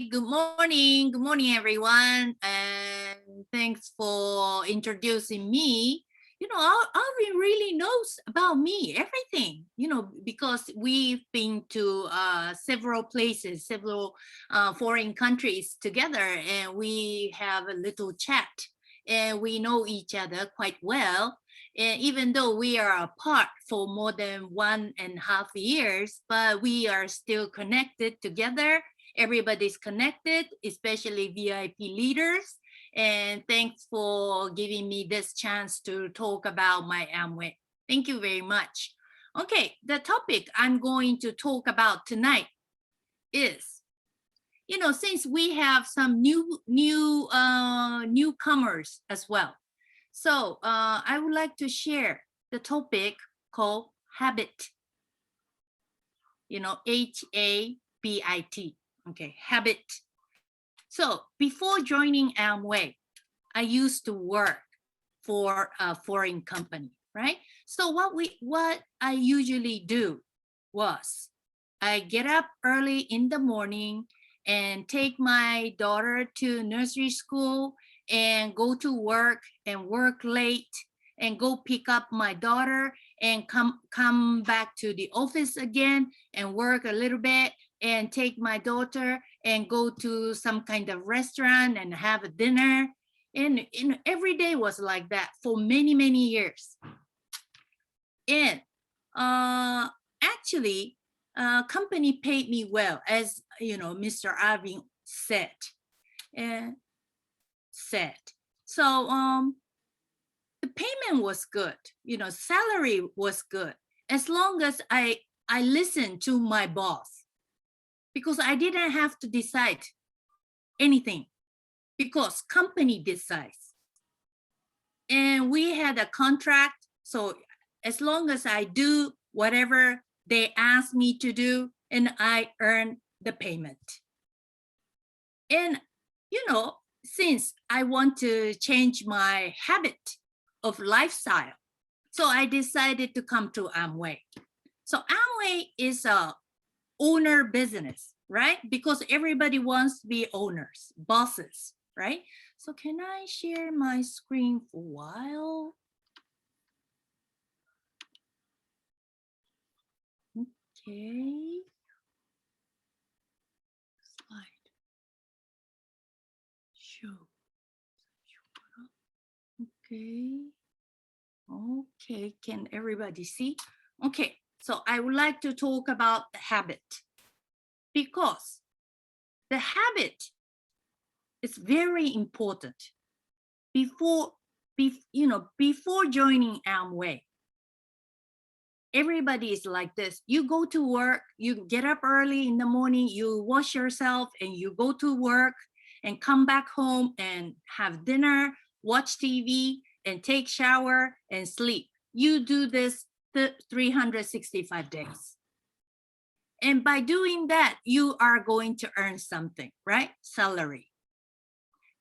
Good morning. Good morning, everyone. And thanks for introducing me. Alvin really knows about me, everything, because we've been to several places, several foreign countries together, and we have a little chat, and we know each other quite well. And even though we are apart for more than 1.5 years, but we are still connected together. Everybody's connected, especially VIP leaders. And thanks for giving me this chance to talk about my Amway. Thank you very much. Okay, the topic I'm going to talk about tonight is, since we have some newcomers as well. So I would like to share the topic called habit. Habit. Okay, habit. So before joining Amway, I used to work for a foreign company, right? So what I usually do was I get up early in the morning and take my daughter to nursery school and go to work and work late and go pick up my daughter and come back to the office again and work a little bit and take my daughter and go to some kind of restaurant and have a dinner. And every day was like that for many, many years. And actually, company paid me well, as Mr. Arvin said. So the payment was good, salary was good, as long as I listened to my boss, because I didn't have to decide anything, because company decides. And we had a contract, so as long as I do whatever they ask me to do, and I earn the payment. And since I want to change my habit of lifestyle, so I decided to come to Amway. So Amway is a owner business, right? Because everybody wants to be owners, bosses, right? So can I share my screen for a while? Okay. Slide. Show. Okay. Okay, can everybody see? Okay, so I would like to talk about the habit, because the habit is very important. Before joining Amway, everybody is like this. You go to work, you get up early in the morning, you wash yourself and you go to work and come back home and have dinner, watch TV and take shower and sleep. You do this 365 days. And by doing that, you are going to earn something, right? Salary.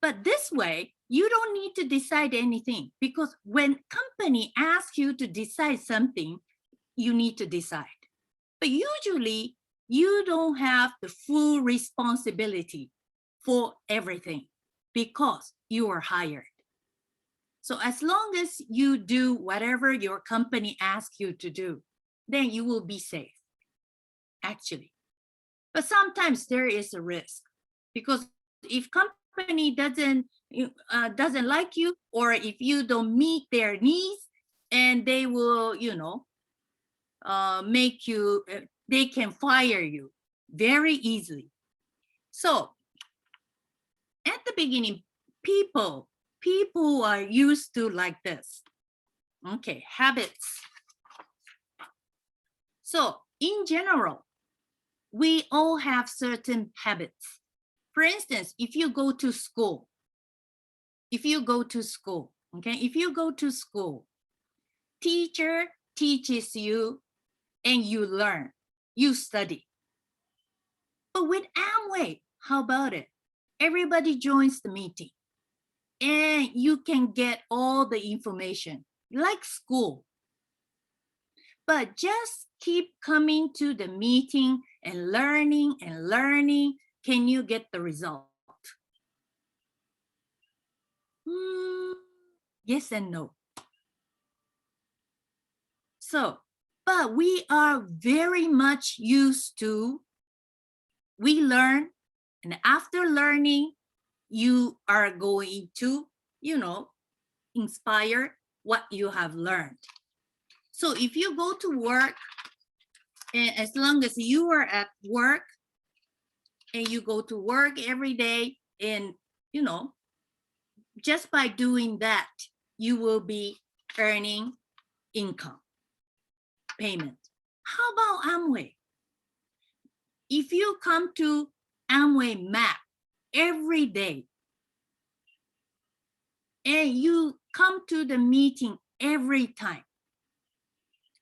But this way, you don't need to decide anything, because when company asks you to decide something, you need to decide. But usually, you don't have the full responsibility for everything, because you are hired. So as long as you do whatever your company asks you to do, then you will be safe, actually. But sometimes there is a risk, because if company doesn't like you, or if you don't meet their needs, and they will, make you, they can fire you very easily. So at the beginning, people are used to like this. Okay, habits. So in general, we all have certain habits. For instance, if you go to school, teacher teaches you and you learn, you study. But with Amway, how about it? Everybody joins the meeting and you can get all the information like school. But just keep coming to the meeting and learning Can you get the result? Yes and no. So, but we are very much used to, we learn, and after learning, you are going to, inspire what you have learned. So if you go to work, and as long as you are at work and you go to work every day, and just by doing that, you will be earning income, payment. How about Amway? If you come to Amway map every day and you come to the meeting every time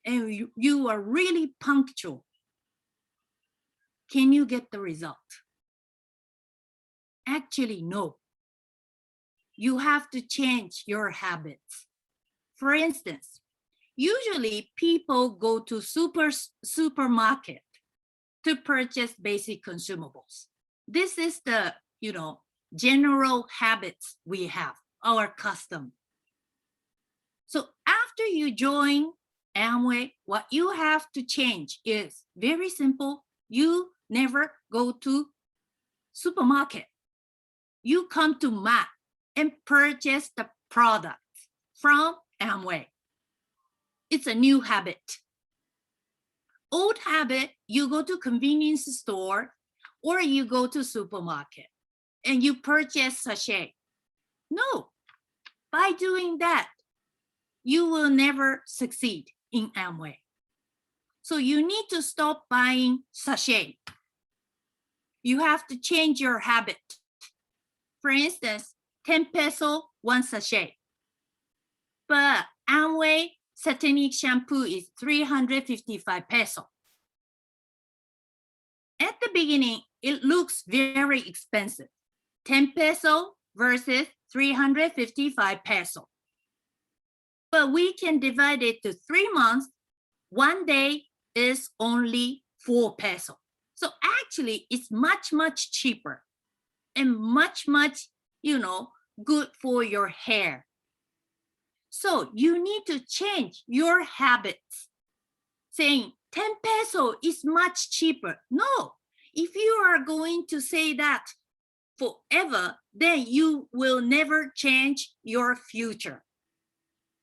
and you are really punctual, can you get the result? Actually, no. You have to change your habits. For instance, usually people go to supermarket to purchase basic consumables. This is the, general habits we have, our custom. So after you join Amway, what you have to change is very simple. You never go to supermarket. You come to MAP and purchase the products from Amway. It's a new habit. Old habit, you go to convenience store or you go to supermarket and you purchase sachet. No, by doing that, you will never succeed in Amway. So you need to stop buying sachet. You have to change your habit. For instance, 10 peso, one sachet. But Amway Satanic shampoo is 355 peso. At the beginning, it looks very expensive. 10 peso versus 355 peso. But we can divide it to 3 months. 1 day is only 4 peso. So actually, it's much, much cheaper and much, much, good for your hair. So you need to change your habits. Saying 10 peso is much cheaper. No, if you are going to say that forever, then you will never change your future.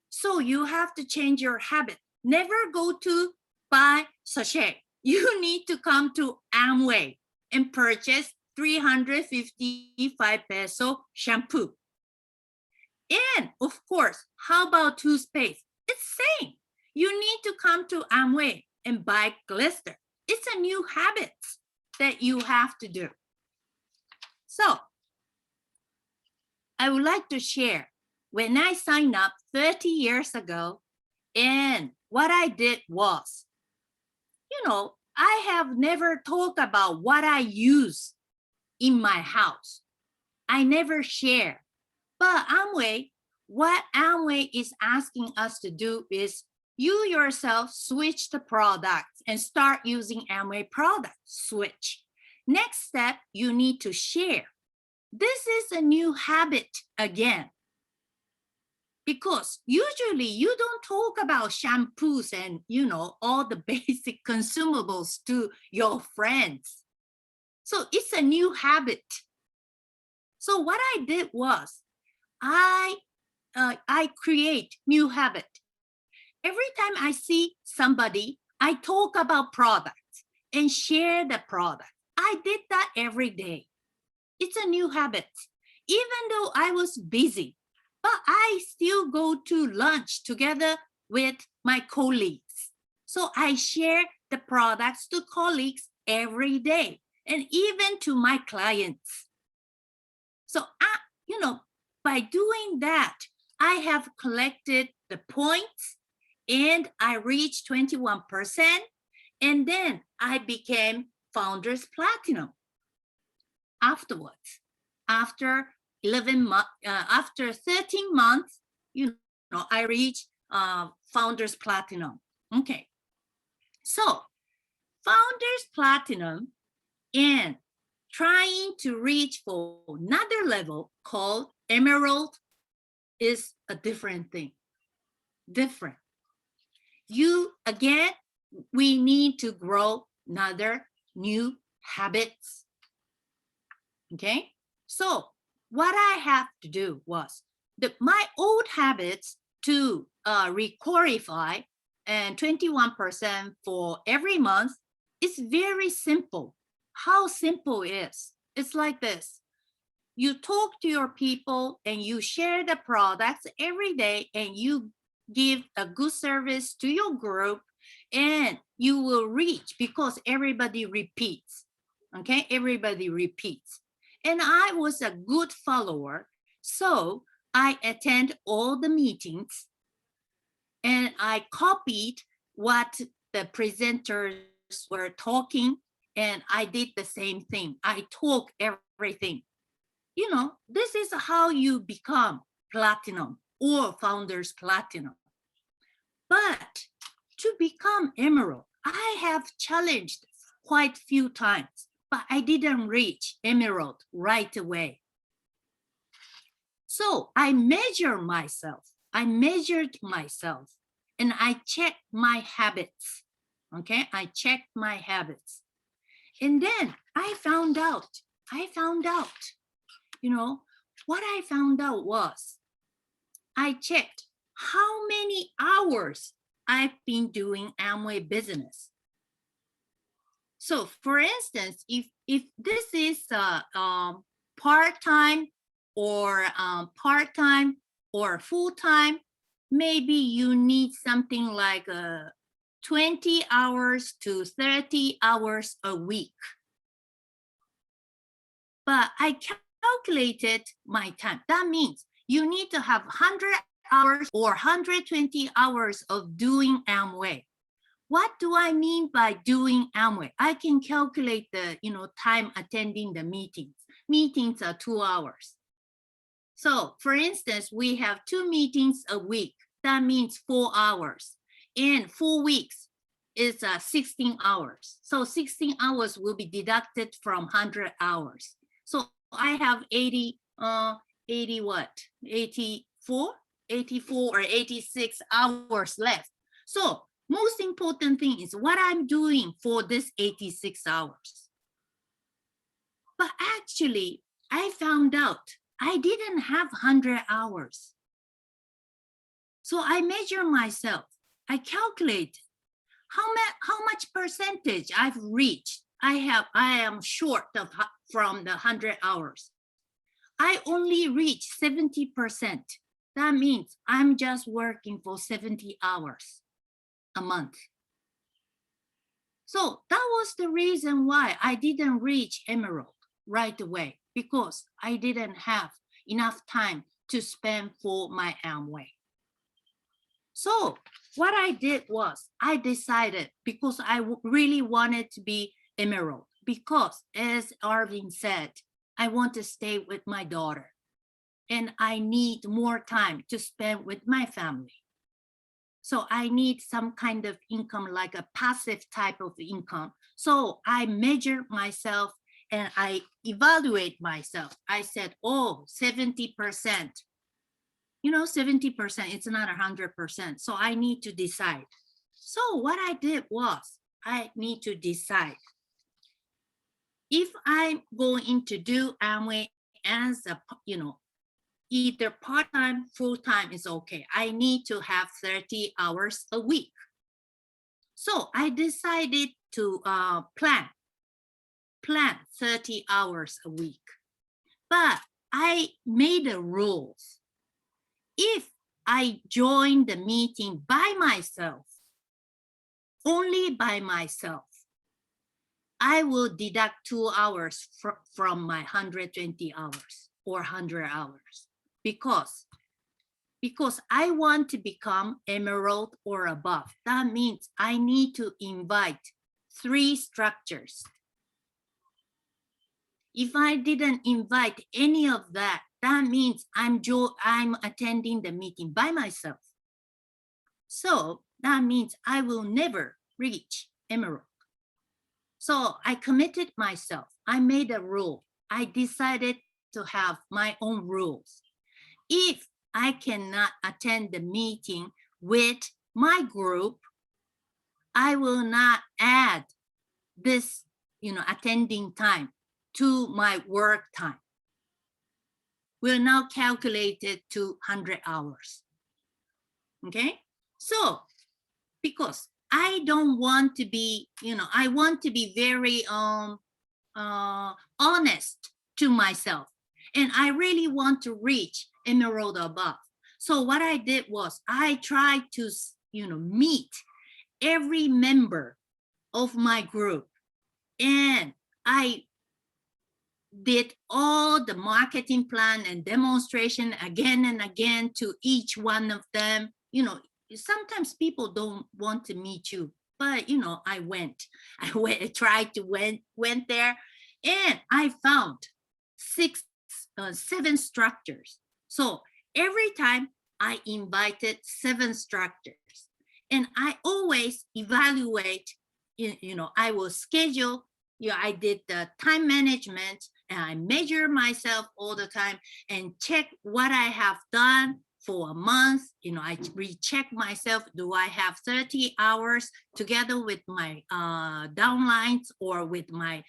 So you have to change your habit. Never go to buy sachet. You need to come to Amway and purchase 355 peso shampoo. And of course, how about toothpaste? It's same. You need to come to Amway and buy glister. It's a new habit that you have to do. So I would like to share when I signed up 30 years ago, and what I did was, I have never talked about what I use in my house. I never share. But Amway, what Amway is asking us to do is you yourself switch the products and start using Amway products. Switch. Next step, you need to share. This is a new habit again. Because usually you don't talk about shampoos and, all the basic consumables to your friends. So it's a new habit. So what I did was I create new habit. Every time I see somebody, I talk about products and share the product. I did that every day. It's a new habit. Even though I was busy, but I still go to lunch together with my colleagues. So I share the products to colleagues every day and even to my clients. So, by doing that, I have collected the points and I reached 21%. And then I became Founders Platinum afterwards. After 13 months, I reached Founders Platinum. Okay. So Founders Platinum and trying to reach for another level called emerald is a different thing. Different. Again, we need to grow another new habits. Okay, so what I have to do was my old habits to requalify and 21% for every month is very simple. How simple it is? It's like this. You talk to your people and you share the products every day and you give a good service to your group and you will reach because everybody repeats. Okay, everybody repeats. And I was a good follower, so I attend all the meetings and I copied what the presenters were talking and I did the same thing. I talk everything. You know, this is how you become platinum or founders platinum. But to become emerald, I have challenged quite a few times, but I didn't reach emerald right away. So I measured myself and I checked my habits. Okay, I checked my habits. And then I found out, you know, what I found out was I checked how many hours I've been doing Amway business. So for instance, if this is part-time or full-time, maybe you need something like 20 hours to 30 hours a week. But I calculated my time. That means you need to have 100 hours or 120 hours of doing Amway. What do I mean by doing Amway? I can calculate the time attending the meetings. Meetings are 2 hours. So for instance, we have 2 meetings a week. That means 4 hours. In 4 weeks is 16 hours. So 16 hours will be deducted from 100 hours. So I have 84 or 86 hours left. So most important thing is what I'm doing for this 86 hours. But actually, I found out I didn't have 100 hours. So I measure myself. I calculate how much percentage I've reached. I am short of from the 100 hours. I only reached 70%. That means I'm just working for 70 hours a month. So that was the reason why I didn't reach emerald right away, because I didn't have enough time to spend for my Amway. So what I did was I decided, because I really wanted to be emerald, because as Arvin said, I want to stay with my daughter and I need more time to spend with my family. So I need some kind of income, like a passive type of income. So I measure myself and I evaluate myself. I said, oh, 70%. 70%, it's not 100%. So I need to decide. So what I did was I need to decide if I'm going to do Amway as a, either part-time, full-time is okay. I need to have 30 hours a week. So I decided to plan 30 hours a week. But I made the rules. If I join the meeting by myself, only by myself, I will deduct 2 hours from my 120 hours or 100 hours because I want to become emerald or above. That means I need to invite 3 structures. If I didn't invite any of that, that means I'm attending the meeting by myself. So that means I will never reach emerald. So I committed myself. I made a rule. I decided to have my own rules. If I cannot attend the meeting with my group, I will not add this, attending time to my work time. We're now calculated to 100 hours. Okay, so because I don't want to be, I want to be very honest to myself, and I really want to reach emerald above. So what I did was I tried to, meet every member of my group, and I did all the marketing plan and demonstration again and again to each one of them. Sometimes people don't want to meet you, but I went. I tried to went there, and I found 7 structures. So every time I invited 7 structures, and I always evaluate. I will schedule. I did the time management, and I measure myself all the time and check what I have done for a month. I recheck myself. Do I have 30 hours together with my downlines or with my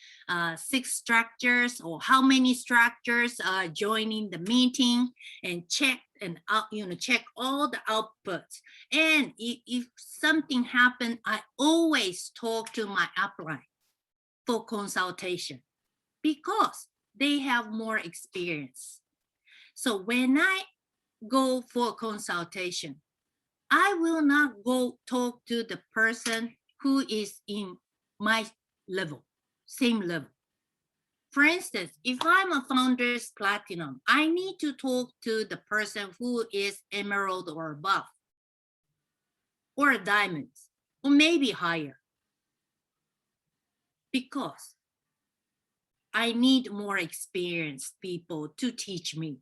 6 structures, or how many structures are joining the meeting, and check and check all the outputs. And if something happened, I always talk to my upline for consultation because they have more experience. So when I go for consultation, I will not go talk to the person who is in my level, same level. For instance, if I'm a founder's platinum, I need to talk to the person who is emerald or above, or diamonds, or maybe higher, because I need more experienced people to teach me.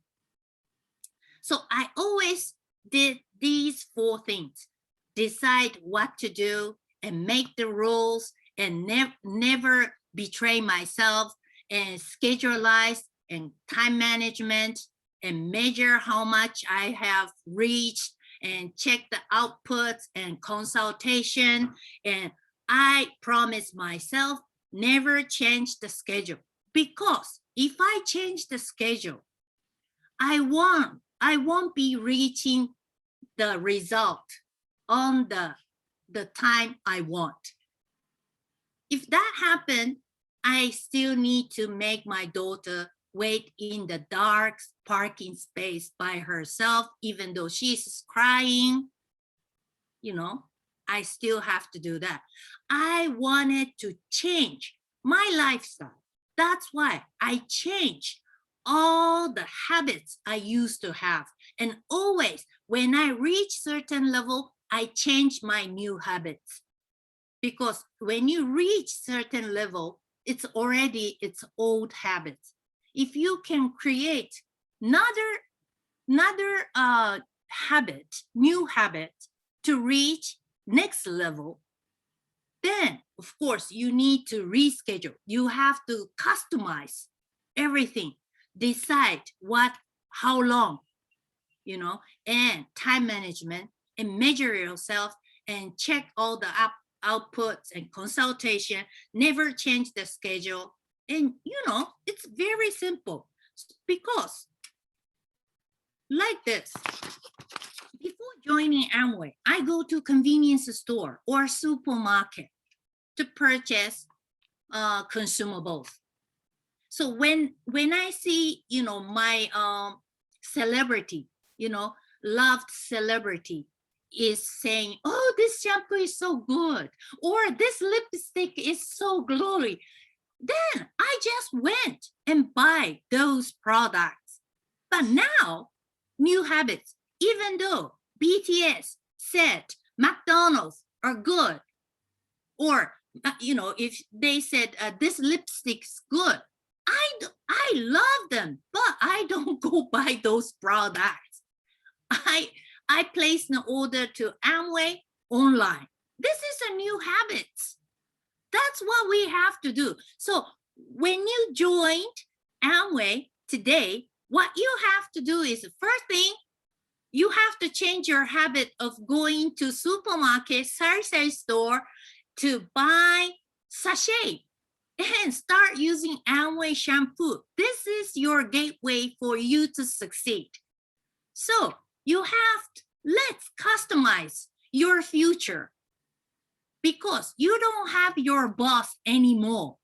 So I always did these 4 things: decide what to do and make the rules, and never betray myself, and scheduleize and time management, and measure how much I have reached, and check the outputs and consultation. And I promise myself never change the schedule, because if I change the schedule, I won't be reaching the result on the time I want. If that happened, I still need to make my daughter wait in the dark parking space by herself, even though she's crying. I still have to do that. I wanted to change my lifestyle. That's why I changed all the habits I used to have. And always, when I reach certain level, I change my new habits. Because when you reach certain level, it's already its old habits. If you can create another habit, new habit to reach next level, then of course you need to reschedule. You have to customize everything, decide how long, and time management, and measure yourself, and check all the outputs and consultation, never change the schedule. And it's very simple, because like this, before joining Amway, I go to convenience store or supermarket to purchase consumables. So when I see, my celebrity, loved celebrity is saying, oh, this shampoo is so good, or this lipstick is so glowy, then I just went and buy those products. But now, new habits, even though BTS said McDonald's are good, or if they said this lipstick's good, I love them, but I don't go buy those products. I place an order to Amway online. This is a new habit. That's what we have to do. So when you joined Amway today, what you have to do is, first thing, you have to change your habit of going to supermarket, sari store to buy sachet and start using Amway shampoo. This is your gateway for you to succeed. So you have to, let's customize your future, because you don't have your boss anymore.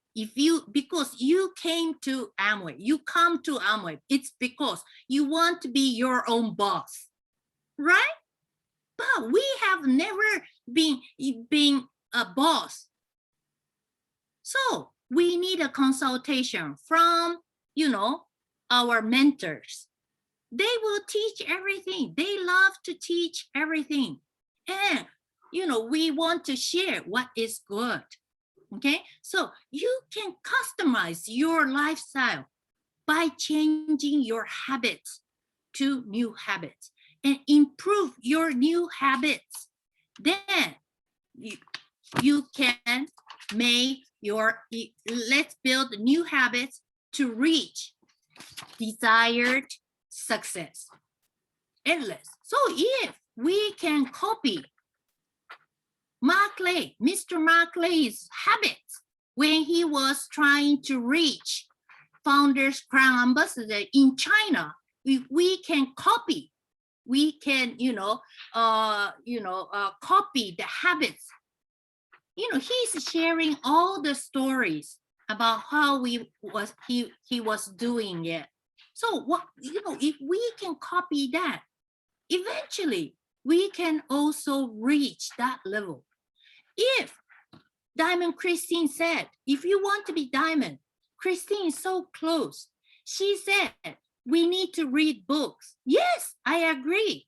Because you came to Amway, you come to Amway, it's because you want to be your own boss, right? But we have never been a boss. So we need a consultation from, our mentors. They will teach everything. They love to teach everything. And, we want to share what is good. Okay, so you can customize your lifestyle by changing your habits to new habits and improve your new habits. Then you can make let's build new habits to reach desired success. Endless. So if we can copy Mr. Mark Lay's habits when he was trying to reach Founders Crown Ambassador in China, if we can copy, we can, copy the habits. He's sharing all the stories about how he was doing it. So what, if we can copy that, eventually we can also reach that level. If Diamond Christine said, if you want to be Diamond, Christine is so close. She said, we need to read books. Yes, I agree.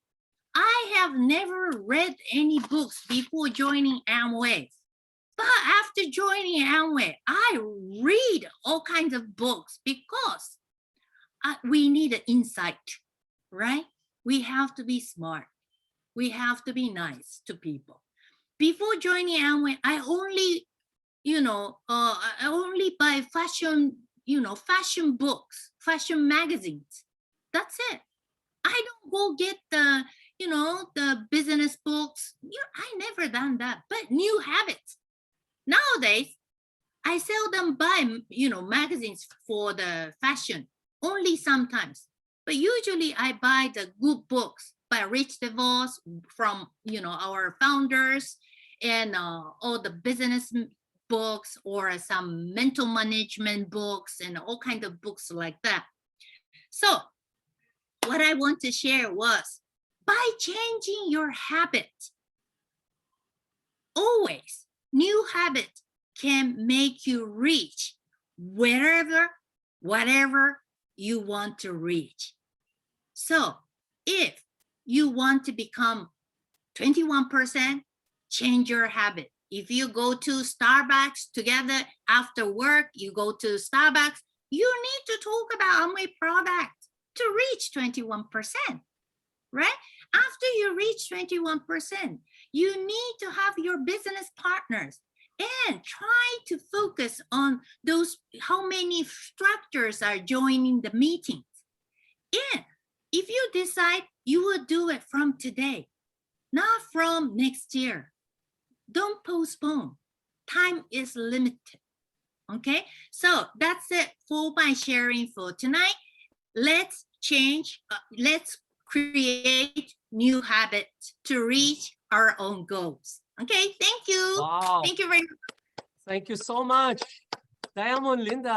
I have never read any books before joining Amway. But after joining Amway, I read all kinds of books because we need an insight, right? We have to be smart. We have to be nice to people. Before joining Amway, I only, I only buy fashion, fashion books, fashion magazines. That's it. I don't go get the, the business books. I never done that. But new habits. Nowadays, I seldom buy, magazines for the fashion, only sometimes. But usually I buy the good books by Rich DeVos from, our founders, and all the business books or some mental management books and all kinds of books like that. So what I want to share was, by changing your habit, always new habits can make you reach whatever you want to reach. So if you want to become 21%, change your habit. If you go to Starbucks together after work, you go to Starbucks, you need to talk about Amway products to reach 21%, right? After you reach 21%, you need to have your business partners and try to focus on those, how many structures are joining the meetings. And if you decide, you will do it from today, not from next year. Don't postpone. Time is limited. Okay, so that's it for my sharing for tonight. Let's change, let's create new habits to reach our own goals. Okay, thank you. Wow. Thank you very much. Thank you so much, Diamond, Linda.